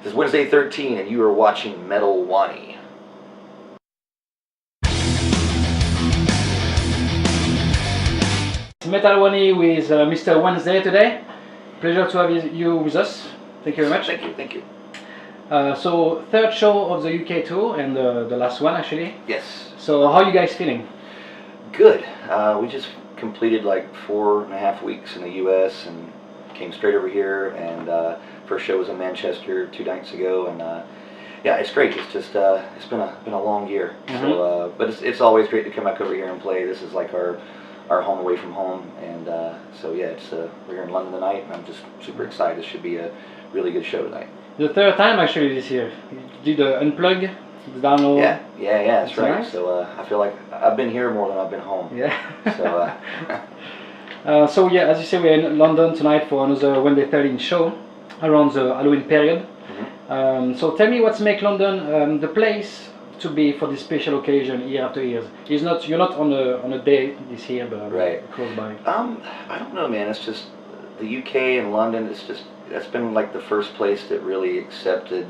This is Wednesday 13, and you are watching Metal Wani. Metal Wani with Mr. Wednesday today. Pleasure to have you with us. Thank you very much. Thank you. So third show of the UK tour and the last one actually. Yes. So how are you guys feeling? Good. We just completed like 4.5 weeks in the U.S. and came straight over here. And first show was in Manchester 2 nights ago, and yeah, it's great. It's just it's been a long year. So, but it's always great to come back over here and play. This is like our home away from home, and so yeah, it's we're here in London tonight, and I'm just super excited. This should be a really good show tonight. The third time actually this year. You did unplug, the download. Yeah, that's right. Nice. So I feel like I've been here more than I've been home. Yeah. So. So yeah, as you say, we're in London tonight for another Wednesday 13 show around the Halloween period. So tell me, what's make London the place to be for this special occasion year after year? You're not on a day this year, but right. Close by. I don't know, man. It's just the UK and London. That's been like the first place that really accepted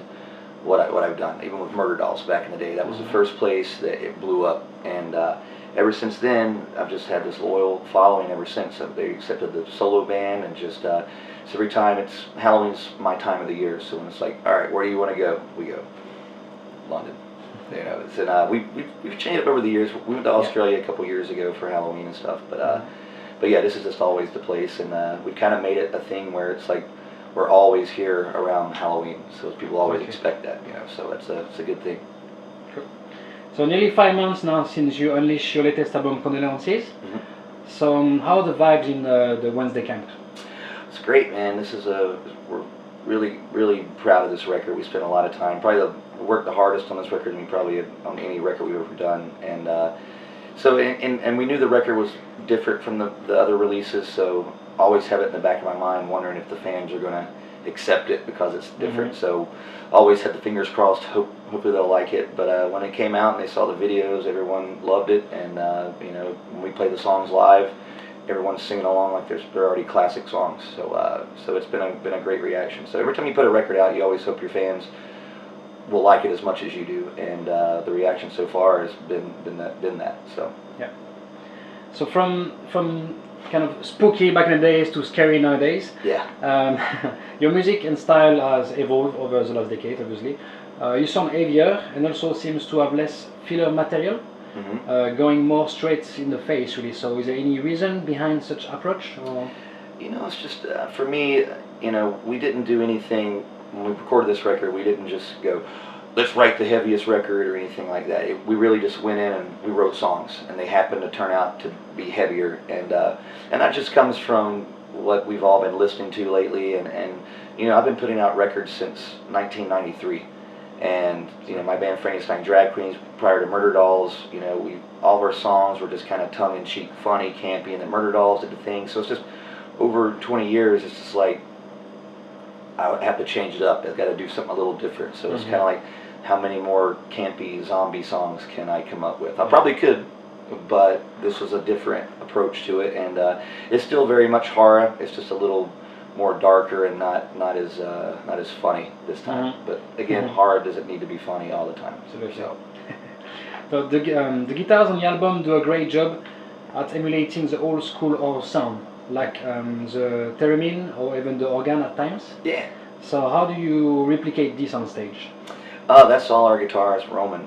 what I've done. Even with Murder Dolls back in the day, that was the first place that it blew up, and ever since then, I've just had this loyal following ever since. They accepted the solo band, and just so every time Halloween's my time of the year. So when it's like, all right, where do you want to go? We go London. You know, and we've changed it over the years. We went to Australia a couple years ago for Halloween and stuff, but yeah, this is just always the place, and we've kind of made it a thing where it's like we're always here around Halloween, so people always expect that, you know. So it's a good thing. Cool. So nearly 5 months now since you unleashed your latest album, Condolences. So how are the vibes in the Wednesday camp? It's great, man. We're really proud of this record. We spent a lot of time, worked the hardest on this record than we probably had on any record we've ever done, and so we knew the record was different from the other releases, so always have it in the back of my mind, wondering if the fans are going to accept it because it's different. So always had the fingers crossed, hopefully they'll like it. But when it came out and they saw the videos, everyone loved it, and you know, when we play the songs live, everyone's singing along like they're already classic songs. So it's been a great reaction. So every time you put a record out, you always hope your fans will like it as much as you do, and the reaction so far has been that. So yeah. So from kind of spooky back in the days to scary nowadays. Yeah. Your music and style has evolved over the last decade, obviously. You sound heavier and also seems to have less filler material, going more straight in the face, really. So is there any reason behind such approach? Or? You know, it's just for me, you know, we didn't do anything when we recorded this record. We didn't just go, let's write the heaviest record or anything like that. We really just went in and we wrote songs, and they happened to turn out to be heavier, and that just comes from what we've all been listening to lately, and you know, I've been putting out records since 1993, and you know, my band Frankenstein Drag Queens, prior to Murder Dolls, you know, all of our songs were just kind of tongue-in-cheek, funny, campy, and then Murder Dolls did the thing. So it's just over 20 years, it's just like I would have to change it up. I've got to do something a little different. So it's kind of like, how many more campy zombie songs can I come up with? I probably could, but this was a different approach to it, and it's still very much horror. It's just a little more darker and not as funny this time. But again, horror doesn't need to be funny all the time. So the guitars on the album do a great job at emulating the old school horror sound, like the theremin or even the organ at times. Yeah. So how do you replicate this on stage? That's all our guitarist, Roman.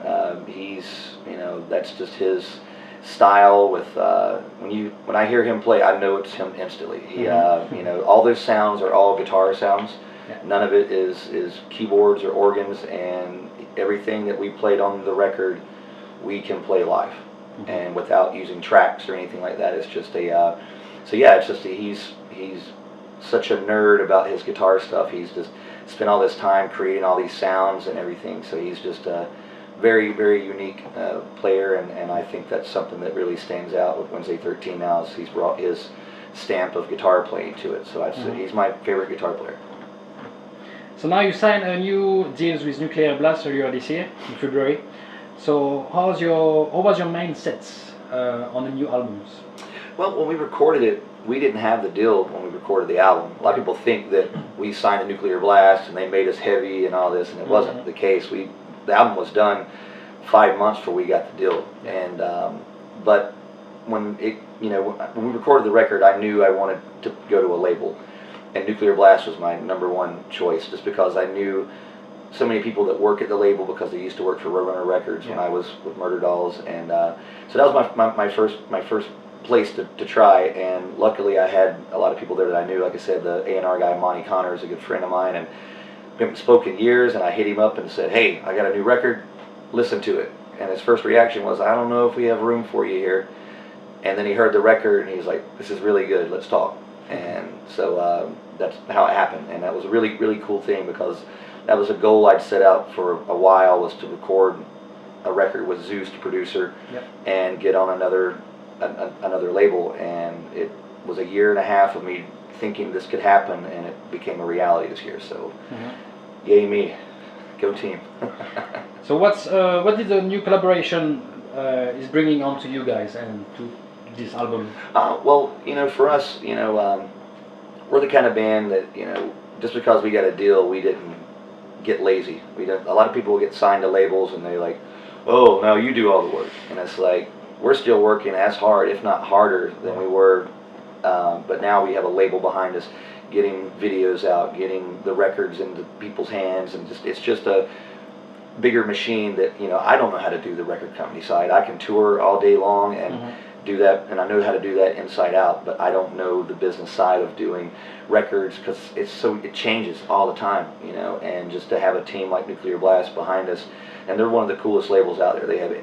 You know, that's just his style. With when I hear him play, I know it's him instantly. You know, all those sounds are all guitar sounds. Yeah. None of it is keyboards or organs, and everything that we played on the record, we can play live, and without using tracks or anything like that. It's just so yeah, it's just he's such a nerd about his guitar stuff. He's just spent all this time creating all these sounds and everything, so he's just a very unique player, and I think that's something that really stands out with Wednesday 13 now, is he's brought his stamp of guitar playing to it. So he's my favorite guitar player. So now you signed a new deal with Nuclear Blast earlier this year in February. So how was your mindset on the new albums? Well, when we recorded it, we didn't have the deal when we recorded the album. A lot of people think that we signed a Nuclear Blast and they made us heavy and all this, and it wasn't the case. The album was done 5 months before we got the deal, and but when when we recorded the record, I knew I wanted to go to a label, and Nuclear Blast was my #1 choice, just because I knew so many people that work at the label because they used to work for Roadrunner Records when I was with Murder Dolls, and so that was my first place to try. And luckily I had a lot of people there that I knew. Like I said, the A&R guy Wani is a good friend of mine, and we haven't spoken in years, and I hit him up and said, hey, I got a new record, listen to it. And his first reaction was, I don't know if we have room for you here. And then he heard the record and he's like, this is really good, let's talk. And so that's how it happened, and that was a really, really cool thing, because that was a goal I'd set out for a while, was to record a record with Zeus, the producer, and get on another label. And it was a year and a half of me thinking this could happen, and it became a reality this year. So, yay me, go team. So what did the new collaboration is bringing on to you guys and to this album? Well, for us, we're the kind of band that, just because we got a deal, we didn't get lazy. A lot of people get signed to labels and they're like, oh, no, you do all the work. And it's like, we're still working as hard, if not harder, than we were. But now we have a label behind us, getting videos out, getting the records into people's hands, and it's just a bigger machine that, I don't know how to do the record company side. I can tour all day long and do that, and I know how to do that inside out, but I don't know the business side of doing records, because it changes all the time, and just to have a team like Nuclear Blast behind us, and they're one of the coolest labels out there. They have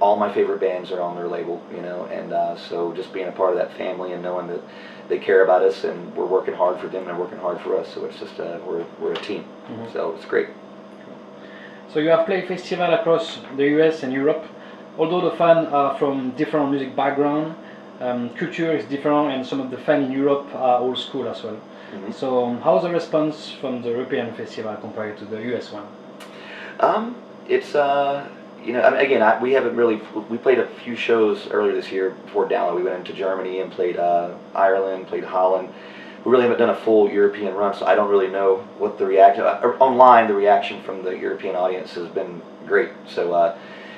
all my favorite bands are on their label, and so just being a part of that family and knowing that they care about us and we're working hard for them and they're working hard for us, so it's just we're a team, so it's great. So you have played festival across the US and Europe. Although the fans are from different music background, culture is different, and some of the fans in Europe are old school as well. So how's the response from the European festival compared to the US one? It's again, we haven't really. We played a few shows earlier this year before download. We went into Germany and played Ireland, played Holland. We really haven't done a full European run, so I don't really know what the reaction. Online, the reaction from the European audience has been great. So.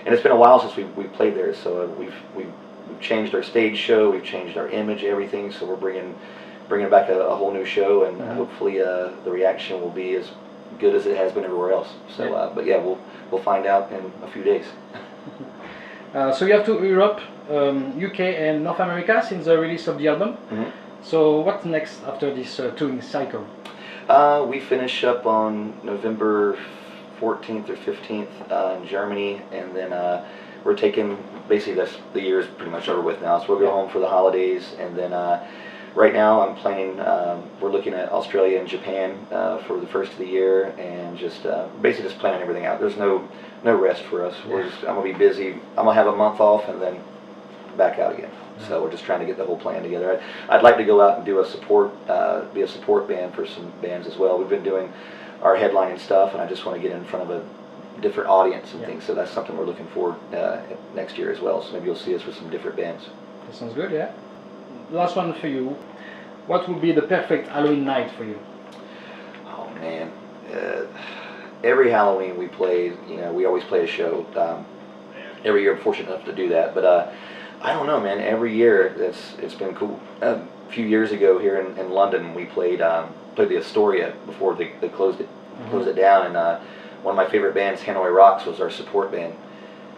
And it's been a while since we played there, so we've changed our stage show, we've changed our image, everything. So we're bringing back a whole new show, and hopefully the reaction will be as good as it has been everywhere else. So, but yeah, we'll find out in a few days. So you have to Europe, UK, and North America since the release of the album. So what's next after this touring cycle? We finish up on November 14th or 15th in Germany, and then we're taking, basically the year is pretty much over with now, so we'll go home for the holidays, and then right now I'm planning, we're looking at Australia and Japan for the first of the year, and just basically just planning everything out. There's no rest for us. I'm going to be busy. I'm going to have a month off and then back out again. So we're just trying to get the whole plan together. I'd like to go out and do be a support band for some bands as well. We've been doing our headlining stuff, and I just want to get in front of a different audience and things, so that's something we're looking forward next year as well, so maybe you'll see us with some different bands. That sounds good, yeah. Last one for you. What would be the perfect Halloween night for you? Oh man, every Halloween we play, we always play a show. Every year I'm fortunate enough to do that, but I don't know, man, every year it's been cool. A few years ago here in London, we played the Astoria before they closed it down, and one of my favorite bands, Hanoi Rocks, was our support band,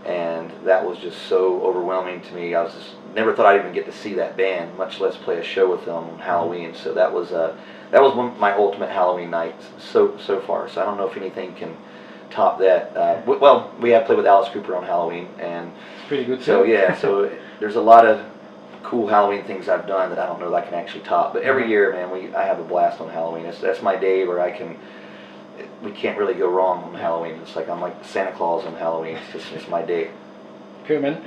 and that was just so overwhelming to me. I never thought I'd even get to see that band, much less play a show with them on Halloween. So that was one of my ultimate Halloween nights so far. So I don't know if anything can top that. Well, we have played with Alice Cooper on Halloween, and it's pretty good. So yeah, so there's a lot of cool Halloween things I've done that I don't know that I can actually top. But every year, man, I have a blast on Halloween. That's my day where we can't really go wrong on Halloween. It's like I'm like Santa Claus on Halloween. It's my day. Cool, man.